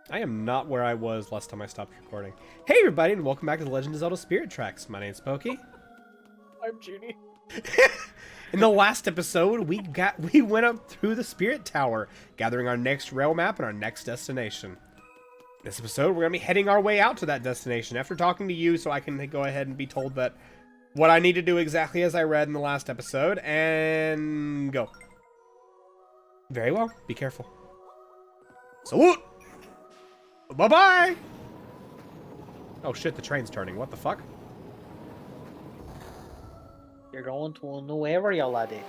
I am not where I was last time I stopped recording. Hey everybody, and welcome back to the Legend of Zelda Spirit Tracks. My name's Pokey. I'm Junie. In the last episode, we went up through the Spirit Tower, gathering our next rail map and our next destination. This episode, we're gonna be heading our way out to that destination after talking to you, so I can go ahead and be told that what I need to do exactly as I read in the last episode, and go. Very well. Be careful. Salute! Bye-bye! Oh shit, the train's turning. What the fuck? You're going to a new area, laddie.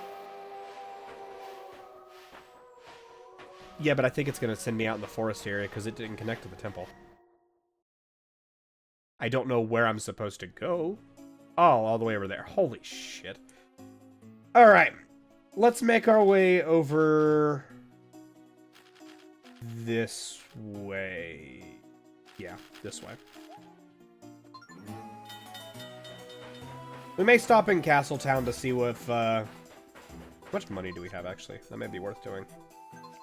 Yeah, but I think it's gonna send me out in the forest area because it didn't connect to the temple. I don't know where I'm supposed to go. Oh, all the way over there. Holy shit. Alright. Let's make our way over this way. Yeah, this way. We may stop in Castletown to see if, how much money do we have, actually? That may be worth doing.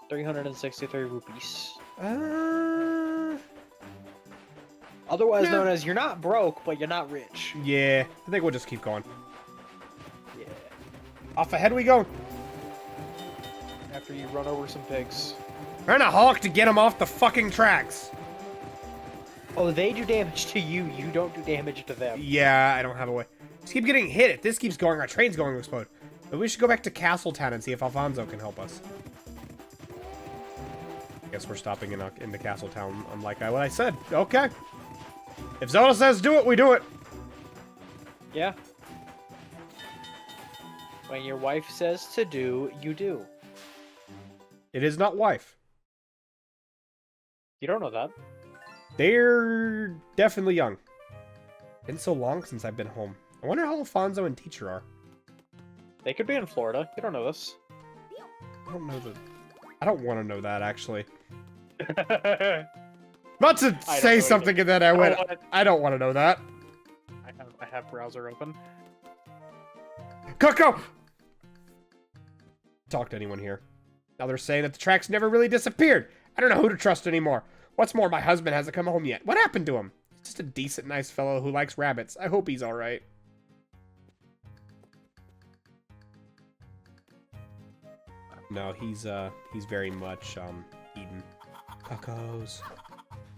363 rupees. No. Otherwise known as you're not broke, but you're not rich. Yeah, I think we'll just keep going. Yeah. Off ahead we go. After you run over some pigs. Trying to honk to get them off the fucking tracks. Oh, they do damage to you. You don't do damage to them. Yeah, I don't have a way. Just keep getting hit. If this keeps going, our train's going to explode. But we should go back to Castletown and see if Alfonso can help us. I guess we're stopping into Castletown, unlike what I said. Okay. If Zelda says do it, we do it. Yeah. When your wife says to do, you do. It is not wife. You don't know that. They're definitely young. Been so long since I've been home. I wonder how Alfonso and Teacher are. They could be in Florida. You don't know this. I don't know that. I don't want to know that, actually. Not to say something and then I went, I don't want to know that. I have browser open. Coco! Talk to anyone here. Now they're saying that the tracks never really disappeared. I don't know who to trust anymore. What's more, my husband hasn't come home yet. What happened to him? He's just a decent, nice fellow who likes rabbits. I hope he's alright. No, he's very much, eaten. Cuckoos.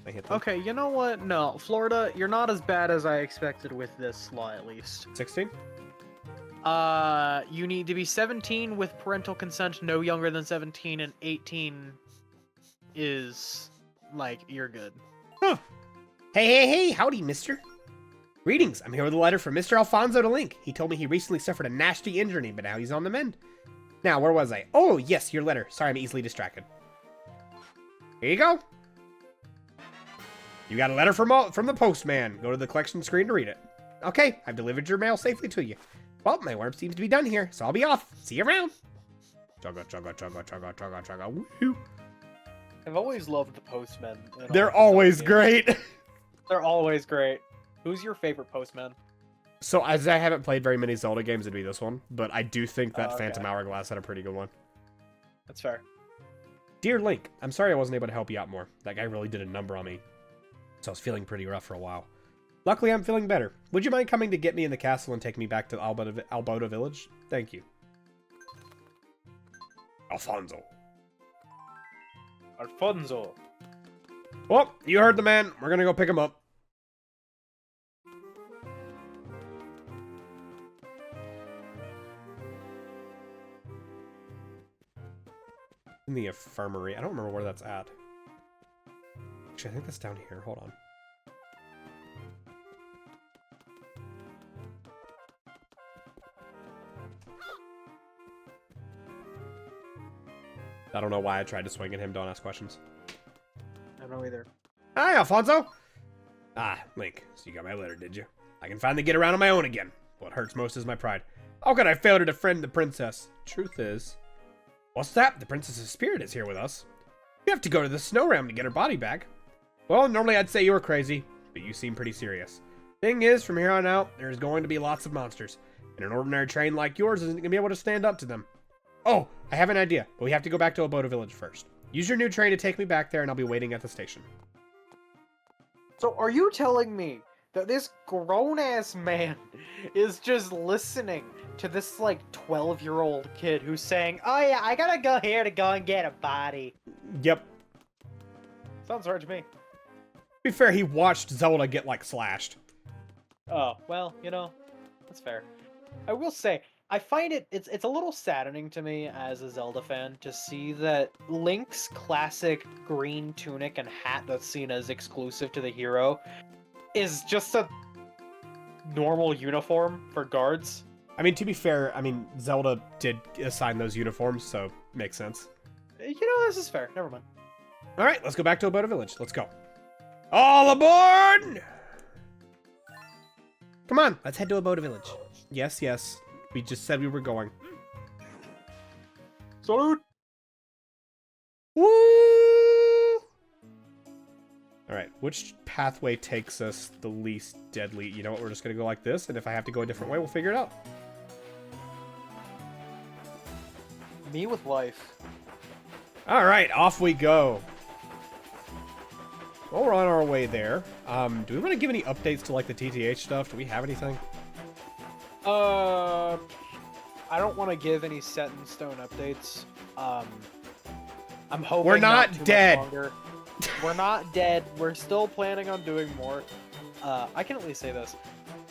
I hit them. Okay, you know what? No, Florida, you're not as bad as I expected with this law, at least. 16? You need to be 17 with parental consent, no younger than 17, and 18 is, like, you're good. Huh. Hey, howdy, mister. Greetings, I'm here with a letter from Mr. Alfonso to Link. He told me he recently suffered a nasty injury, but now he's on the mend. Now, where was I? Oh, yes, your letter. Sorry, I'm easily distracted. Here you go. You got a letter from the postman. Go to the collection screen to read it. Okay, I've delivered your mail safely to you. Well, my work seems to be done here, so I'll be off. See you around. Chugga, chugga, chugga, chugga, chugga, chugga. Woohoo. I've always loved the postmen. They're always great. They're always great. Who's your favorite postman? So, as I haven't played very many Zelda games, it'd be this one. But I do think that Okay. Phantom Hourglass had a pretty good one. That's fair. Dear Link, I'm sorry I wasn't able to help you out more. That guy really did a number on me. So I was feeling pretty rough for a while. Luckily, I'm feeling better. Would you mind coming to get me in the castle and take me back to Alboda Village? Thank you. Alfonso. Alfonso. Well, you heard the man. We're gonna go pick him up. In the infirmary. I don't remember where that's at. Actually, I think that's down here. Hold on. I don't know why I tried to swing at him. Don't ask questions. I don't know either. Hi, Alfonso! Ah, Link. So you got my letter, did you? I can finally get around on my own again. What hurts most is my pride. How could I fail to defend the princess? Truth is... What's that? The princess's spirit is here with us. We have to go to the snow realm to get her body back. Well, normally I'd say you were crazy, but you seem pretty serious. Thing is, from here on out, there's going to be lots of monsters, and an ordinary train like yours isn't going to be able to stand up to them. Oh, I have an idea, but we have to go back to Alboda Village first. Use your new train to take me back there, and I'll be waiting at the station. So are you telling me that this grown-ass man is just listening to this, like, 12-year-old kid who's saying, oh yeah, I gotta go here to go and get a body? Yep. Sounds right to me. To be fair, he watched Zelda get, like, slashed. Oh, well, you know, that's fair. I will say, I find it's a little saddening to me as a Zelda fan to see that Link's classic green tunic and hat that's seen as exclusive to the hero is just a normal uniform for guards. I mean, to be fair, I mean, Zelda did assign those uniforms, so makes sense. You know, this is fair. Never mind. All right, let's go back to Aboda Village. Let's go. All aboard! Come on, let's head to Aboda Village. Yes, yes. We just said we were going. Salute! Woo! Alright, which pathway takes us the least deadly? You know what, we're just gonna go like this, and if I have to go a different way, we'll figure it out. Me with life. Alright, off we go. Well, we're on our way there. Do we want to give any updates to, like, the TTH stuff? Do we have anything? I don't want to give any set in stone updates. I'm hoping we're not too much dead. Longer. We're not dead. We're still planning on doing more. I can at least say this.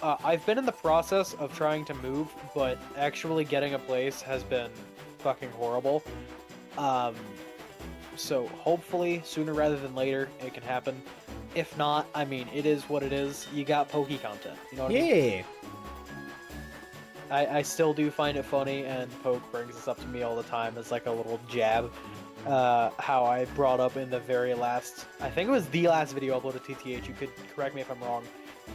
I've been in the process of trying to move, but actually getting a place has been fucking horrible. So hopefully, sooner rather than later, it can happen. If not, I mean, it is what it is. You got Pokey content. You know what I mean? I still do find it funny, and Poke brings this up to me all the time as like a little jab. How I brought up in the very last, I think it was the last video uploaded to TTH, you could correct me if I'm wrong,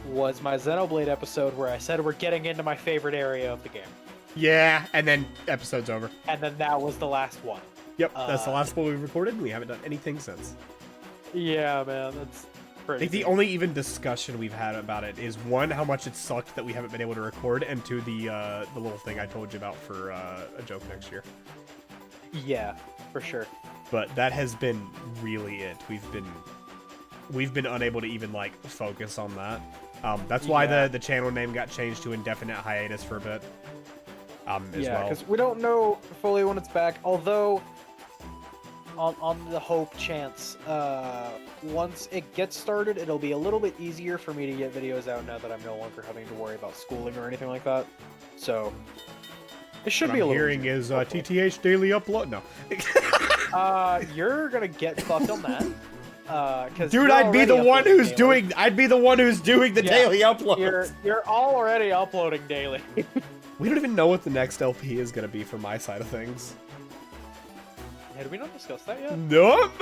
was my Xenoblade episode where I said we're getting into my favorite area of the game. Yeah, and then episode's over. And then that was the last one. Yep, that's the last one we recorded, and we haven't done anything since. Yeah, man, that's I crazy. think the only even discussion we've had about it is, one, how much it sucked that we haven't been able to record, and two, the little thing I told you about for a joke next year. Yeah, for sure. But that has been really it. We've been unable to even, like, focus on that. That's why the channel name got changed to Indefinite Hiatus for a bit. As well. Because we don't know fully when it's back, although on the hope chance, once it gets started, it'll be a little bit easier for me to get videos out now that I'm no longer having to worry about schooling or anything like that. So it should what be a I'm little hearing easier, is TTH daily upload. No. you're gonna get fucked on that. Dude, I'd be the one who's doing the daily uploads. You're already uploading daily. We don't even know what the next LP is gonna be for my side of things. Did we not discuss that yet? Nope.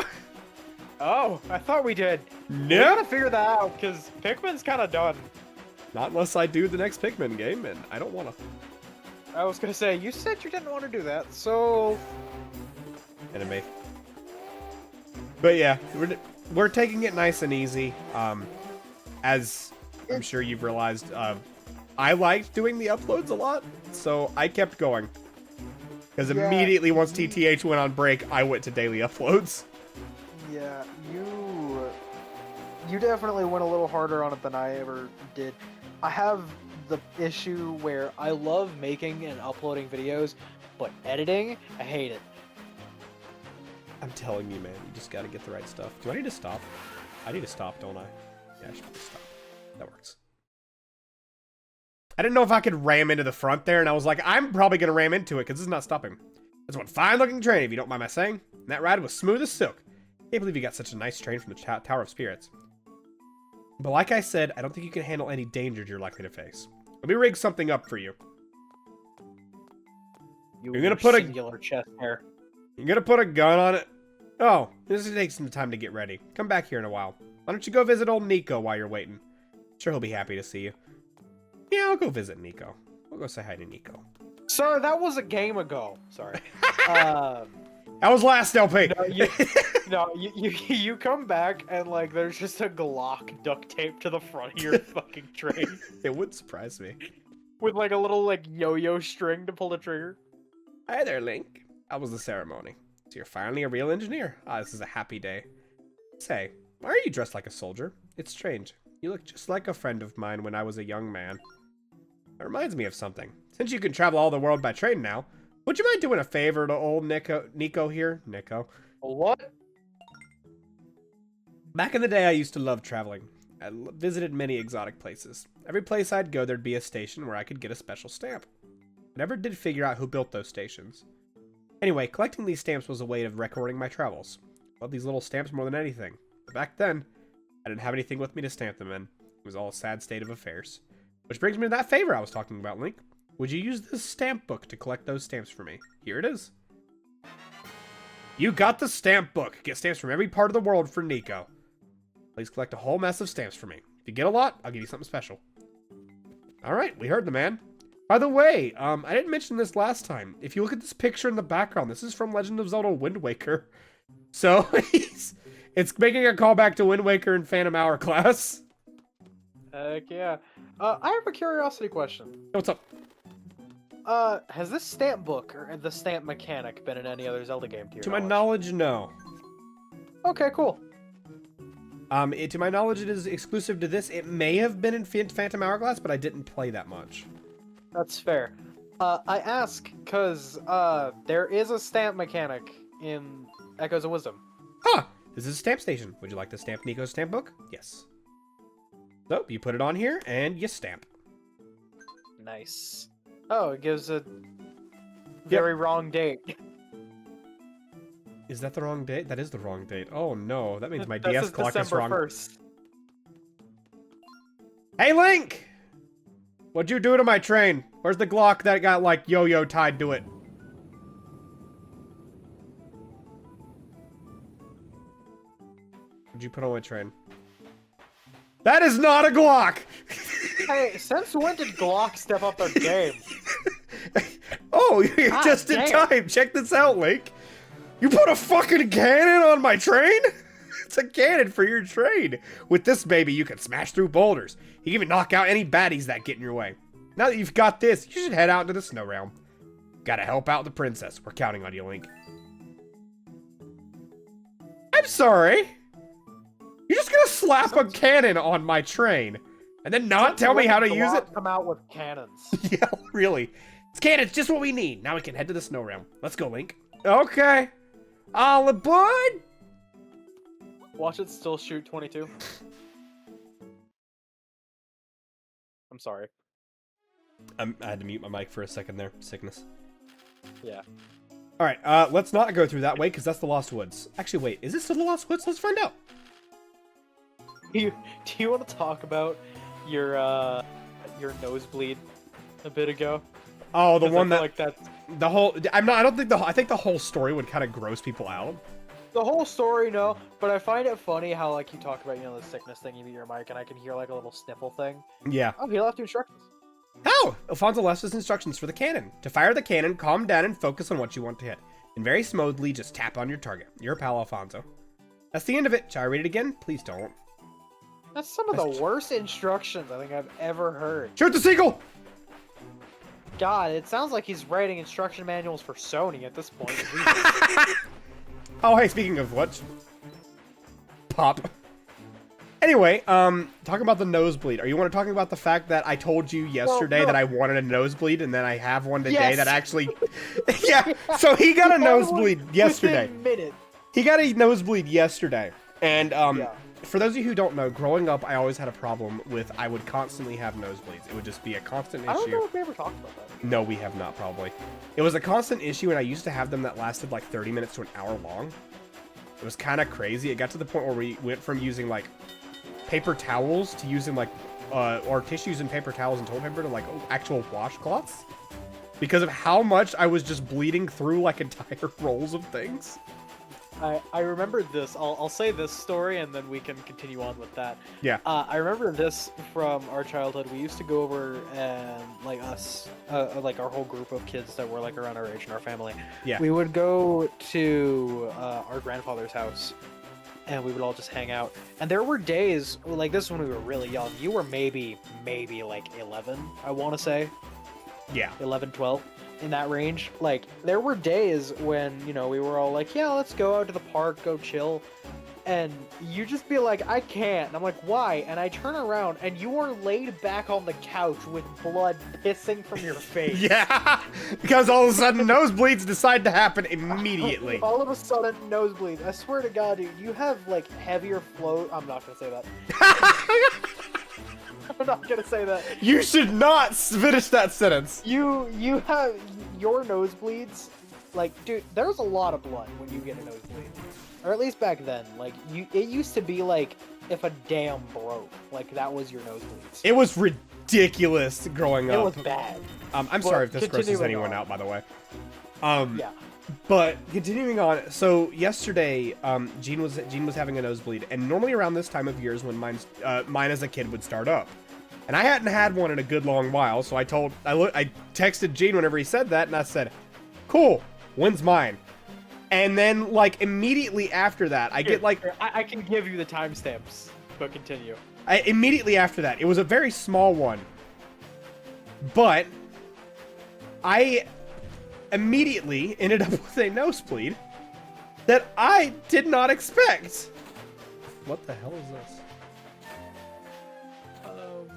Oh, I thought we did. Nope. We gotta figure that out, because Pikmin's kind of done. Not unless I do the next Pikmin game, and I don't want to. I was gonna say, you said you didn't want to do that, so... Anime. But yeah, we're taking it nice and easy. As I'm sure you've realized, I liked doing the uploads a lot, so I kept going. Because immediately once TTH went on break, I went to daily uploads. Yeah, you definitely went a little harder on it than I ever did. I have the issue where I love making and uploading videos, but editing, I hate it. I'm telling you, man, you just gotta get the right stuff. Do I need to stop? I need to stop, don't I? Yeah, I should probably stop. That works. I didn't know if I could ram into the front there, and I was like, I'm probably gonna ram into it, because this is not stopping. It's one fine-looking train, if you don't mind my saying. And that ride was smooth as silk. Can't believe you got such a nice train from the Tower of Spirits. But like I said, I don't think you can handle any dangers you're likely to face. Let me rig something up for you. You're gonna put singular chest hair. You're gonna put a gun on it. Oh, this is gonna take some time to get ready. Come back here in a while. Why don't you go visit old Nico while you're waiting? Sure, he'll be happy to see you. Yeah, I'll go visit Nico. We'll go say hi to Nico. Sir, that was a game ago. Sorry. That was last LP. You come back and like there's just a Glock duct taped to the front of your fucking train. It wouldn't surprise me. With like a little like yo-yo string to pull the trigger. Hi there, Link. How was the ceremony? So you're finally a real engineer. Ah, this is a happy day. Say, why are you dressed like a soldier? It's strange. You look just like a friend of mine when I was a young man. That reminds me of something. Since you can travel all the world by train now, would you mind doing a favor to old Nico here? Nico. What? Back in the day, I used to love traveling. I visited many exotic places. Every place I'd go, there'd be a station where I could get a special stamp. I never did figure out who built those stations. Anyway, collecting these stamps was a way of recording my travels. I love these little stamps more than anything. But back then, I didn't have anything with me to stamp them in. It was all a sad state of affairs. Which brings me to that favor I was talking about, Link. Would you use this stamp book to collect those stamps for me? Here it is. You got the stamp book. Get stamps from every part of the world for Nico. Please collect a whole mess of stamps for me. If you get a lot, I'll give you something special. Alright, we heard the man. By the way, I didn't mention this last time. If you look at this picture in the background, this is from Legend of Zelda Wind Waker. So, it's making a callback to Wind Waker and Phantom Hourglass. Heck yeah. I have a curiosity question. What's up? Has this stamp book or the stamp mechanic been in any other Zelda game to your To my knowledge, no. Okay, cool. To my knowledge, it is exclusive to this. It may have been in Phantom Hourglass, but I didn't play that much. That's fair. I ask because there is a stamp mechanic in Echoes of Wisdom. Huh! This is a stamp station. Would you like to stamp Nico's stamp book? Yes. So, you put it on here, and you stamp. Nice. Oh, it gives a very wrong date. Is that the wrong date? That is the wrong date. Oh no, that means my This DS is clock is December wrong. 1st. Hey Link! What'd you do to my train? Where's the Glock that got like yo-yo tied to it? What'd you put on my train? That is not a Glock! Hey, since when did Glock step up their game? Oh, you're God just in damn. time. Check this out, Link. You put a fucking cannon on my train? It's a cannon for your train. With this baby, you can smash through boulders. You can even knock out any baddies that get in your way. Now that you've got this, you should head out into the snow realm. Gotta help out the princess. We're counting on you, Link. I'm sorry. You're just gonna slap a cannon on my train and then not tell me how to use it? Come out with cannons. Yeah, really. It's cannons, just what we need. Now we can head to the snow realm. Let's go, Link. Okay. All aboard! Watch it still shoot 22. I'm sorry. I had to mute my mic for a second there. Sickness. Yeah. Alright, let's not go through that way, because that's the Lost Woods. Actually, wait, is this still the Lost Woods? Let's find out. Do you want to talk about your nosebleed a bit ago? Oh, the 'Cause I one feel that... like that's The whole... I don't think the... I think the whole story would kind of gross people out. the whole story, no, but I find it funny how, like, you talk about, the sickness thing, you mute your mic, and I can hear, like, a little sniffle thing. Yeah. Oh, he left instructions. How? Alfonso left us instructions for the cannon. To fire the cannon, calm down and focus on what you want to hit. And very smoothly, just tap on your target. Your pal, Alfonso. That's the end of it. Shall I read it again? Please don't. That's some of the worst instructions I think I've ever heard. Shoot the seagull! God, it sounds like he's writing instruction manuals for Sony at this point. Oh, hey, speaking of what? Pop. Anyway, talking about the nosebleed. Are you want to talk about the fact that I told you yesterday that I wanted a nosebleed, and then I have one today that actually... Yeah, so he got a nosebleed yesterday. Within minutes. He got a nosebleed yesterday. And, for those of you who don't know, growing up, I always had a problem with... I would constantly have nosebleeds. It would just be a constant issue. I don't know if we ever talked about that. No, we have not, probably. It was a constant issue, and I used to have them that lasted like 30 minutes to an hour long. It was kind of crazy. It got to the point where we went from using, like, paper towels to using, like, or tissues and paper towels and toilet paper to, like, actual washcloths. Because of how much I was just bleeding through, like, entire rolls of things. I remember this. I'll say this story and then we can continue on with that. Yeah. I remember this from our childhood. We used to go over and like us, like our whole group of kids that were like around our age and our family. Yeah. We would go to our grandfather's house and we would all just hang out. And there were days like this when we were really young. You were maybe like 11, I want to say. Yeah. 11, 12. in that range. Like, there were days when, you know, we were all like, yeah, let's go out to the park, go chill. And you just be like, I can't. And I'm like, why? And I turn around and you are laid back on the couch with blood pissing from your face. Yeah, because all of a sudden nosebleeds decide to happen immediately. All of a sudden, nosebleeds. I swear to God, dude, you have like heavier flow. I'm not gonna say that. I'm not gonna say that. You should not finish that sentence. You have your nosebleeds. Like, dude, there's a lot of blood when you get a nosebleed. Or at least back then, like, it used to be like if a dam broke, like that was your nosebleeds. It was ridiculous growing up. It was bad. I'm sorry if this grosses anyone out, by the way. Yeah. But continuing on, so yesterday, Gene was having a nosebleed, and normally around this time of year is when mine as a kid would start up, and I hadn't had one in a good long while, so I texted Gene whenever he said that, and I said, "Cool, when's mine?" And then, like, immediately after that, I get, like... I can give you the timestamps, but continue. Immediately after that, it was a very small one. But I immediately ended up with a nosebleed that I did not expect. What the hell is this? Oh, man.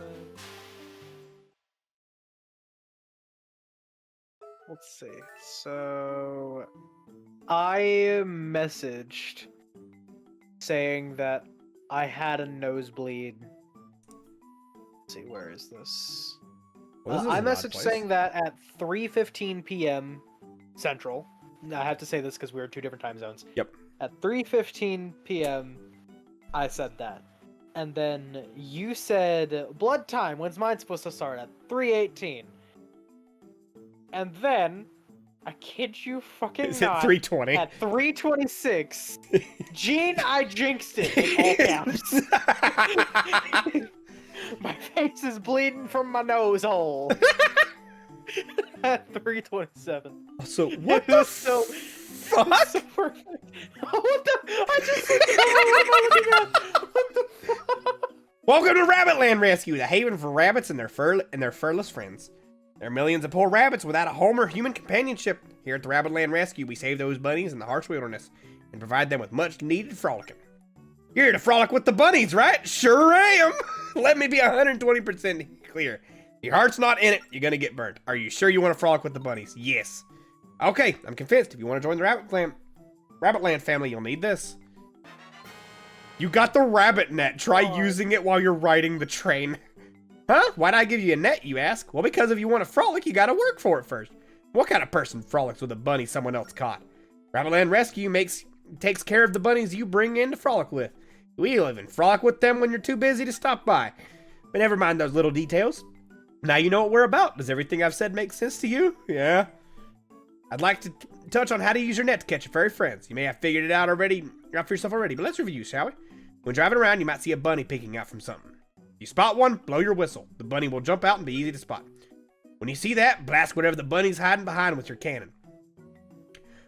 Let's see. So... I messaged saying that I had a nosebleed. Let's see, where is this? Well, I messaged saying that at 3:15 p.m. Central. I have to say this because we're in two different time zones. Yep. At 3:15 p.m. I said that. And then you said, blood time, when's mine supposed to start? At 3:18. And then... I kid you fucking Is not. it 3:20? At 3:26, Gene, I jinxed it in all caps. My face is bleeding from my nose hole. At 3:27. So what the so fuck? So perfect. What the? I just said, what am I looking at? What the fuck? Welcome to Rabbitland Rescue, the haven for rabbits and their furless friends. There are millions of poor rabbits without a home or human companionship. Here at the Rabbitland Rescue, we save those bunnies in the harsh wilderness and provide them with much-needed frolicking. You're here to frolic with the bunnies, right? Sure am! Let me be 120% clear. Your heart's not in it, you're gonna get burnt. Are you sure you want to frolic with the bunnies? Yes. Okay, I'm convinced. If you want to join the Rabbitland family, you'll need this. You got the rabbit net. Try using it while you're riding the train. Huh? Why'd I give you a net, you ask? Well, because if you want to frolic, you gotta work for it first. What kind of person frolics with a bunny someone else caught? Rabbitland Rescue takes care of the bunnies you bring in to frolic with. We'll even frolic with them when you're too busy to stop by. But never mind those little details. Now you know what we're about. Does everything I've said make sense to you? Yeah. I'd like to touch on how to use your net to catch your furry friends. You may have figured it out for yourself already, but let's review, shall we? When driving around, you might see a bunny peeking out from something. You spot one, blow your whistle. The bunny will jump out and be easy to spot. When you see that, blast whatever the bunny's hiding behind with your cannon.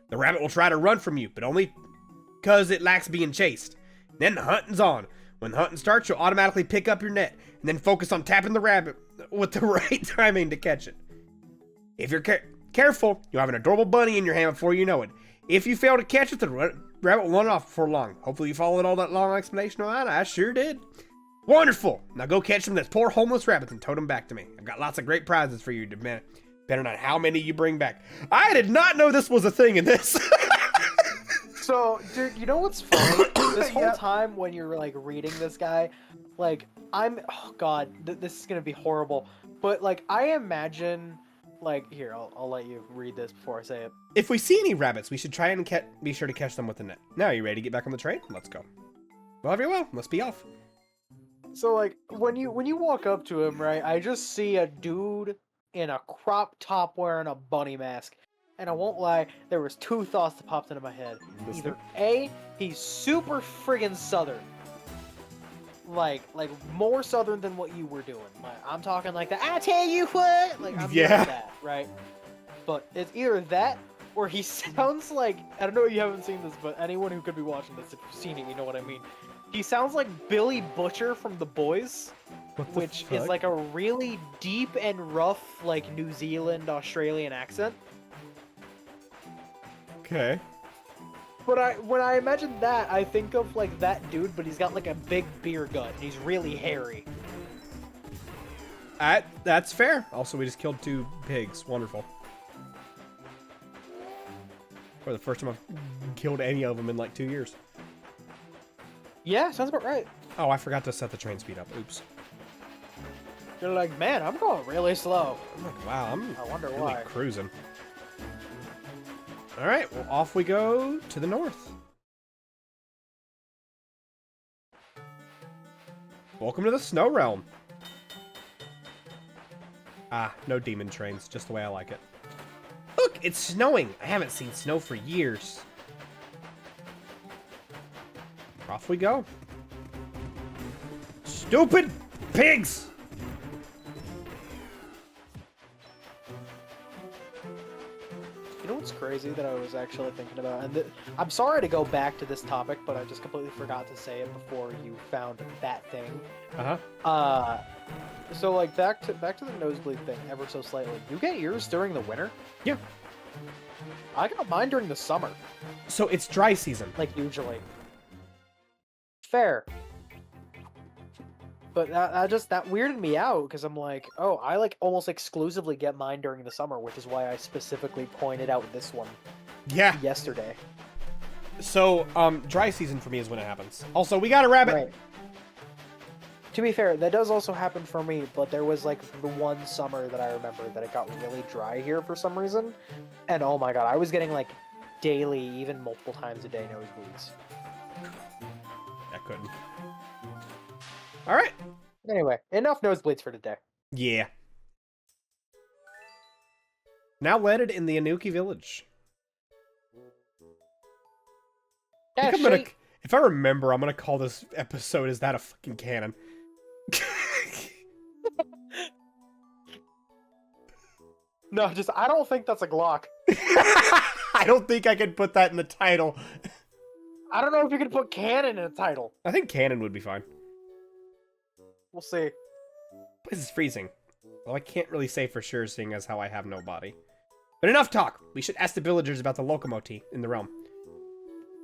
The rabbit will try to run from you, but only because it lacks being chased. Then the hunting's on. When the hunting starts, you'll automatically pick up your net and then focus on tapping the rabbit with the right timing to catch it. If you're careful, you'll have an adorable bunny in your hand before you know it. If you fail to catch it, the rabbit will run off before long. Hopefully you followed all that long explanation on that. I sure did. Wonderful! Now go catch some of those poor homeless rabbits and tote them back to me. I've got lots of great prizes for you, depending on how many you bring back. I did not know this was a thing in this. So, dude, you know what's funny? This whole time when you're, like, reading this guy, like, oh god, this is gonna be horrible. But, like, I imagine, like, here, I'll let you read this before I say it. If we see any rabbits, we should try and be sure to catch them with the net. Now, are you ready to get back on the train? Let's go. Well, very well. Let's be off. So, like, when you walk up to him, right, I just see a dude in a crop top wearing a bunny mask. And I won't lie, there was two thoughts that popped into my head. Either A, he's super friggin' southern. Like more southern than what you were doing. Like, I'm talking like that, I tell you what! Like, I'm doing that, right? But it's either that, or he sounds like, I don't know if you haven't seen this, but anyone who could be watching this, if you've seen it, you know what I mean. He sounds like Billy Butcher from The Boys. What the which fuck? is like a really deep and rough, like New Zealand, Australian accent. Okay. But when I imagine that, I think of like that dude, but he's got like a big beer gut, and he's really hairy. That's fair. Also, we just killed 2 pigs. Wonderful. For the first time I've killed any of them in like 2 years. Yeah, sounds about right. Oh, I forgot to set the train speed up. Oops. You're like, man, I'm going really slow. I'm like, wow, I'm I wonder really why. cruising. All right, well, off we go to the north. Welcome to the Snow Realm. Ah, no demon trains, just the way I like it. Look, it's snowing. I haven't seen snow for years. Off we go. Stupid pigs! You know what's crazy that I was actually thinking about, and I'm sorry to go back to this topic, but I just completely forgot to say it before you found that thing. Uh-huh. So like back to the nosebleed thing ever so slightly. You get yours during the winter? Yeah. I got mine during the summer, So it's dry season. like usually. Fair. But that weirded me out because I'm like, oh, I like almost exclusively get mine during the summer, which is why I specifically pointed out this one Yeah. yesterday. So, dry season for me is when it happens. Also, we got a rabbit. Right. To be fair, that does also happen for me, but there was like the one summer that I remember that it got really dry here for some reason. And oh my god, I was getting like daily, even multiple times a day nosebleeds. I couldn't. All right. Anyway, enough nosebleeds for today. Yeah. Now landed in the Anuki village. Yeah, If I remember, I'm gonna call this episode "Is That a Fucking Cannon?" No, just I don't think that's a Glock. I don't think I could put that in the title. I don't know if you can put cannon in a title. I think cannon would be fine. We'll see. This is freezing. Well, I can't really say for sure, seeing as how I have no body. But enough talk. We should ask the villagers about the locomotive in the realm.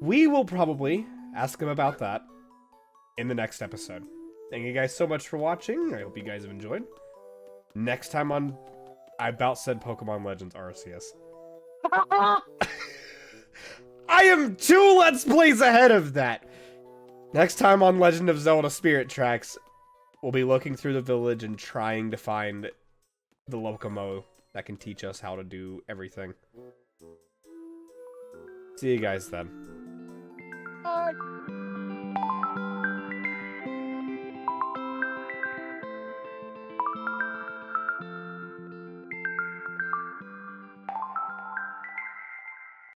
We will probably ask them about that in the next episode. Thank you guys so much for watching. I hope you guys have enjoyed. Next time on... I about said Pokemon Legends Arceus. I am 2 Let's Plays ahead of that! Next time on Legend of Zelda Spirit Tracks, we'll be looking through the village and trying to find the Locomo that can teach us how to do everything. See you guys then. Bye.